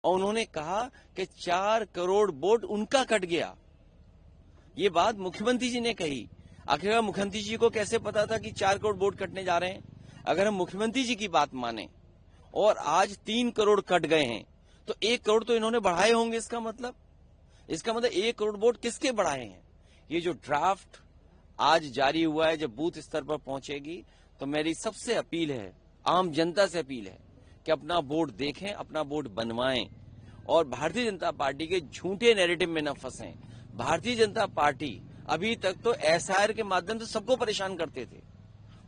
और उन्होंने कहा कि 4 करोड़ वोट उनका कट गया। ये बात मुख्यमंत्री जी ने कही। आखिरकार मुख्यमंत्री जी को कैसे पता था कि 4 करोड़ वोट कटने जा रहे हैं? अगर हम मुख्यमंत्री जी की बात माने और आज 3 करोड़ कट गए हैं तो 1 करोड़ तो इन्होंने बढ़ाए होंगे। इसका मतलब 1 करोड़ वोट किसके बढ़ाए हैं? ये जो ड्राफ्ट आज जारी हुआ है, जब बूथ स्तर पर पहुंचेगी तो मेरी सबसे अपील है, आम जनता से अपील है कि अपना वोट देखें, अपना वोट बनवाएं और भारतीय जनता पार्टी के झूठे नैरेटिव में न फंसें। भारतीय जनता पार्टी अभी तक तो एसआईआर के माध्यम से सबको परेशान करते थे,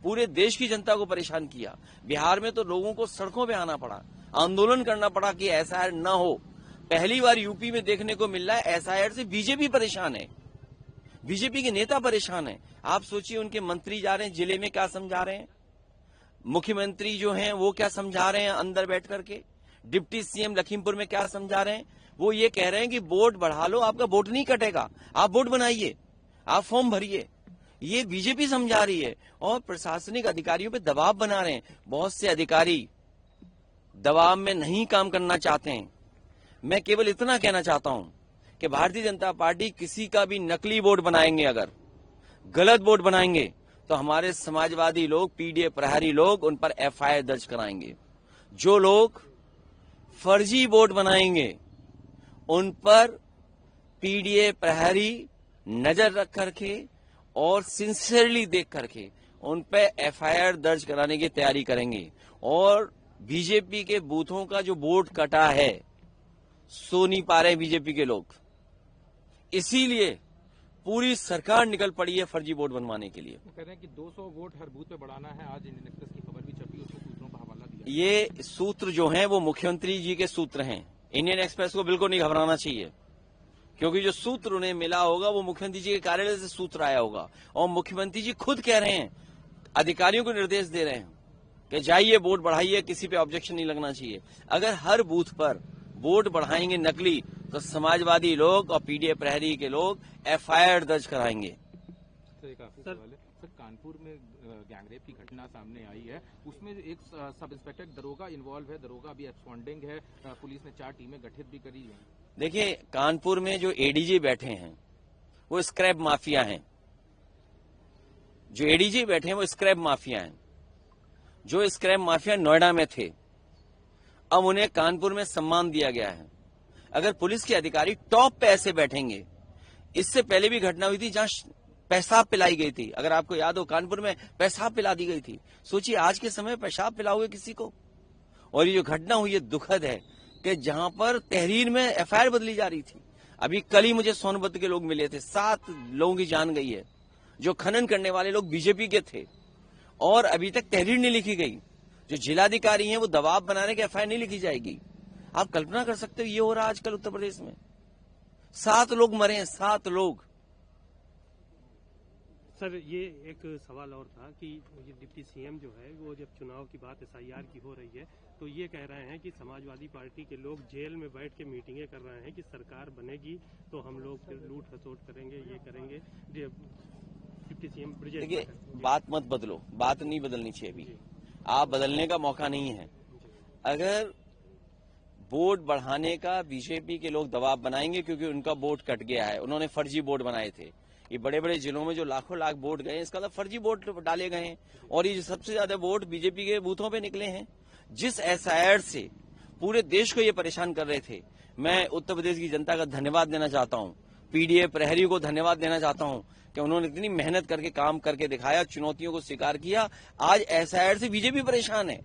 पूरे देश की जनता को परेशान किया। बिहार में तो लोगों को सड़कों पे आना पड़ा, आंदोलन करना पड़ा कि एसआईआर न हो। पहली बार यूपी में देखने को मिल रहा है एसआईआर से बीजेपी परेशान है, बीजेपी के नेता परेशान है। आप सोचिए उनके मंत्री जा रहे हैं जिले में, क्या समझा रहे हैं? मुख्यमंत्री जो हैं वो क्या समझा रहे हैं अंदर बैठ करके? डिप्टी सीएम लखीमपुर में क्या समझा रहे हैं? वो ये कह रहे हैं कि वोट बढ़ा लो, आपका वोट नहीं कटेगा, आप वोट बनाइए, आप फॉर्म भरिए। ये बीजेपी समझा रही है और प्रशासनिक अधिकारियों पे दबाव बना रहे हैं। बहुत से अधिकारी दबाव में नहीं काम करना चाहते हैं। मैं केवल इतना कहना चाहता हूं कि भारतीय जनता पार्टी किसी का भी नकली वोट बनाएंगे, अगर गलत वोट बनाएंगे तो हमारे समाजवादी लोग, पीडीए प्रहरी लोग उन पर एफआईआर दर्ज कराएंगे। जो लोग फर्जी वोट बनाएंगे उन पर पीडीए प्रहरी नजर रख करके और सिंसियरली देख करके उन पे एफआईआर दर्ज कराने की तैयारी करेंगे। और बीजेपी के बूथों का जो वोट कटा है, सो नहीं पा रहे बीजेपी के लोग, इसीलिए पूरी सरकार निकल पड़ी है फर्जी वोट बनवाने के लिए। वो कह रहे हैं कि 200 वोट हर बूथ पे बढ़ाना है। आज इंडियन एक्सप्रेस की खबर भी छपी, उसमें सूत्रों का हवाला दिया। ये सूत्र जो हैं वो मुख्यमंत्री जी के सूत्र हैं। इंडियन एक्सप्रेस को बिल्कुल नहीं घबराना चाहिए, क्योंकि जो सूत्र उन्हें मिला होगा वो मुख्यमंत्री जी के कार्यालय से सूत्र आया होगा। और मुख्यमंत्री जी खुद कह रहे हैं, अधिकारियों को निर्देश दे रहे हैं कि जाइए वोट बढ़ाइए, किसी पे ऑब्जेक्शन नहीं लगना चाहिए। अगर हर बूथ पर वोट बढ़ाएंगे नकली तो समाजवादी लोग और पीडीए प्रहरी के लोग एफआईआर दर्ज कराएंगे। सर, कानपुर में गैंगरेप की घटना सामने आई है, उसमें एक सब इंस्पेक्टर दरोगा इन्वॉल्व है, दरोगा अभी एब्सकॉन्डिंग है, पुलिस ने 4 टीमें गठित भी करी है। देखिए, कानपुर में जो एडीजी बैठे हैं वो स्क्रैप माफिया हैं। जो एडीजी बैठे हैं वो स्क्रैप माफिया हैं। जो स्क्रैप माफिया नोएडा में थे, अब उन्हें कानपुर में सम्मान दिया गया है। अगर पुलिस के अधिकारी टॉप पे ऐसे बैठेंगे, इससे पहले भी घटना हुई थी जहां पेशाब पिलाई गई थी, अगर आपको याद हो, कानपुर में पेशाब पिला दी गई थी। सोचिए आज के समय पेशाब पिलाओगे किसी को? और ये जो घटना हुई है दुखद है कि जहां पर तहरीर में एफआईआर बदली जा रही थी। अभी कल ही मुझे सोनभद्र के लोग मिले थे, 7 लोगों की जान गई है। जो खनन करने वाले लोग बीजेपी के थे और अभी तक तहरीर नहीं लिखी गई। जो जिलाधिकारी हैं वो दबाव बनाने की एफआईआर नहीं लिखी जाएगी। आप कल्पना कर सकते हो ये हो रहा आजकल उत्तर प्रदेश में। 7 लोग मरे हैं, 7 लोग। सर, ये एक सवाल और था कि ये डिप्टी सीएम जो है वो जब चुनाव की बात एसआईआर की हो रही है तो ये कह रहे हैं कि समाजवादी पार्टी के लोग जेल में बैठ के मीटिंगें कर रहे हैं कि सरकार बनेगी तो हम लोग लूट खसोट करेंगे, ये करेंगे। डिप्टी सीएम देखिए, बात मत बदलो, बात नहीं बदलनी चाहिए अभी। आप बदलने का मौका नहीं है। अगर वोट बढ़ाने का बीजेपी के लोग दबाव बनाएंगे, क्योंकि उनका वोट कट गया है, उन्होंने फर्जी वोट बनाए थे। ये बड़े बड़े जिलों में जो लाखों लाख वोट गए, इसका मतलब फर्जी वोट डाले गए हैं। और ये जो सबसे ज्यादा वोट बीजेपी के बूथों पे निकले हैं, जिस एसआईआर से पूरे देश को ये परेशान कर रहे थे। मैं उत्तर प्रदेश की जनता का धन्यवाद देना चाहता हूँ, पीडीए प्रहरी को धन्यवाद देना चाहता हूँ कि उन्होंने इतनी मेहनत करके काम करके दिखाया, चुनौतियों को स्वीकार किया। आज एसआईआर से बीजेपी परेशान है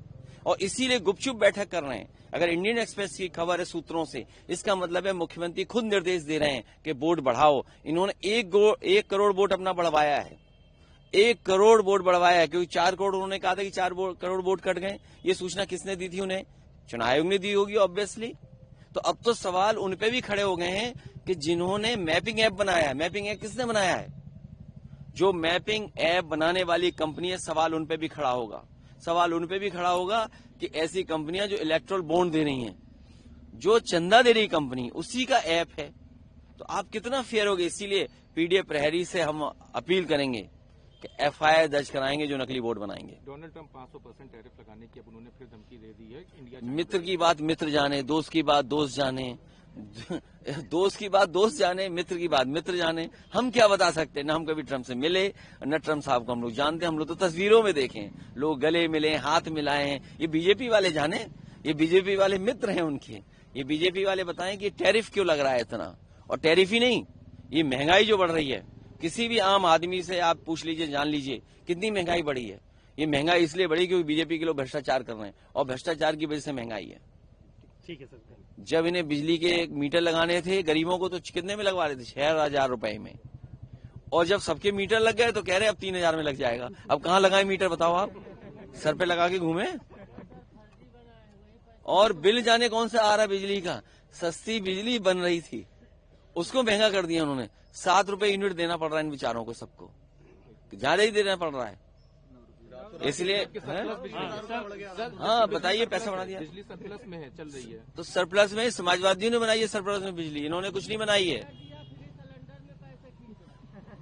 और इसीलिए गुपचुप बैठक कर रहे हैं। अगर इंडियन एक्सप्रेस की खबर है सूत्रों से, इसका मतलब है मुख्यमंत्री खुद निर्देश दे रहे हैं कि वोट बढ़ाओ। इन्होंने 1 करोड़ वोट अपना बढ़वाया है, 1 करोड़ वोट बढ़वाया है, क्योंकि 4 करोड़ उन्होंने कहा था कि 4 करोड़ वोट कट गए। ये सूचना किसने दी थी उन्हें? चुनाव आयोग ने दी होगी ऑब्वियसली। तो अब तो सवाल उन पे भी खड़े हो गए हैं कि जिन्होंने मैपिंग ऐप बनाया है। मैपिंग ऐप किसने बनाया है? जो मैपिंग ऐप बनाने वाली कंपनी है, सवाल उन पे भी खड़ा होगा। सवाल उन पे भी खड़ा होगा कि ऐसी कंपनियां जो इलेक्ट्रल बॉन्ड दे रही हैं, जो चंदा दे रही कंपनी, उसी का ऐप है। तो आप कितना फेयर होगे? इसीलिए पीडीए प्रहरी से हम अपील करेंगे कि FIR दर्ज कराएंगे जो नकली वोट बनाएंगे। डोनाल्ड ट्रंप 500% टैरिफ लगाने की अब उन्होंने फिर धमकी दे दी है। इंडिया मित्र की बात मित्र जाने, दोस्त की बात दोस्त जाने, दोस्त की बात दोस्त जाने, मित्र की बात मित्र जाने। हम क्या बता सकते हैं, न हम कभी ट्रंप से मिले, न ट्रंप साहब को हम लोग जानते हैं। हम लोग तो तस्वीरों में देखें, लोग गले मिले, हाथ मिलाए। ये बीजेपी वाले जाने, ये बीजेपी वाले मित्र हैं उनके। ये बीजेपी वाले बताएं कि टैरिफ क्यों लग रहा है इतना। और टैरिफ ही नहीं, ये महंगाई जो बढ़ रही है, किसी भी आम आदमी से आप पूछ लीजिए, जान लीजिए कितनी महंगाई बढ़ी है। ये महंगाई इसलिए बढ़ी क्योंकि बीजेपी के लोग भ्रष्टाचार कर रहे हैं, और भ्रष्टाचार की वजह से महंगाई है। ठीक है सर। जब इन्हें बिजली के मीटर लगाने थे गरीबों को, तो कितने में लगवा रहे थे? 6,000 रुपए में। और जब सबके मीटर लग गए तो कह रहे अब 3,000 में लग जाएगा। अब कहाँ लगाए मीटर बताओ आप? सर पे लगा के घूमे। और बिल जाने कौन सा आ रहा है बिजली का। सस्ती बिजली बन रही थी, उसको महंगा कर दिया उन्होंने। 7 रुपए यूनिट देना पड़ रहा है इन बेचारों को, सबको ज्यादा ही देना पड़ रहा है। इसलिए हाँ बताइए, पैसा बढ़ा दिया। बिजली सरप्लस में है, चल रही है। तो सरप्लस में समाजवादियों ने बनाई है, सरप्लस में बिजली इन्होंने कुछ नहीं बनाई है।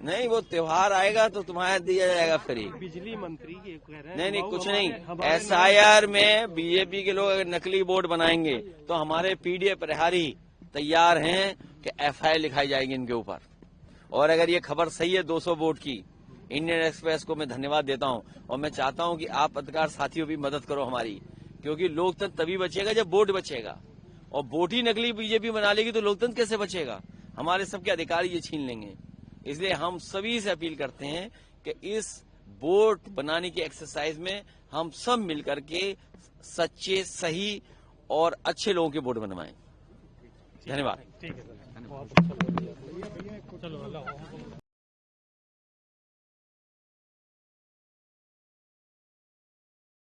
नहीं, वो त्योहार आएगा तो तुम्हारा दिया जाएगा फ्री। बिजली मंत्री ये कह रहे हैं नहीं कुछ नहीं। हमारे SIR में बीजेपी के लोग अगर नकली वोट बनाएंगे तो हमारे PDF प्रहरी तैयार हैं कि FIR लिखाई जाएगी इनके ऊपर। और अगर ये खबर सही है 200 वोट की, इंडियन एक्सप्रेस को मैं धन्यवाद देता हूं। और मैं चाहता हूं कि आप पत्रकार साथियों भी मदद करो हमारी, क्योंकि लोकतंत्र तभी बचेगा जब वोट बचेगा। और वोट ही नकली बीजेपी बना लेगी तो लोकतंत्र कैसे बचेगा? हमारे सबके अधिकार ये छीन लेंगे। इसलिए हम सभी से अपील करते हैं कि इस वोट बनाने की एक्सरसाइज में हम सब मिलकर के सच्चे, सही और अच्छे लोगों के वोट बनवाएं। धन्यवाद। ठीक है सर। चलो।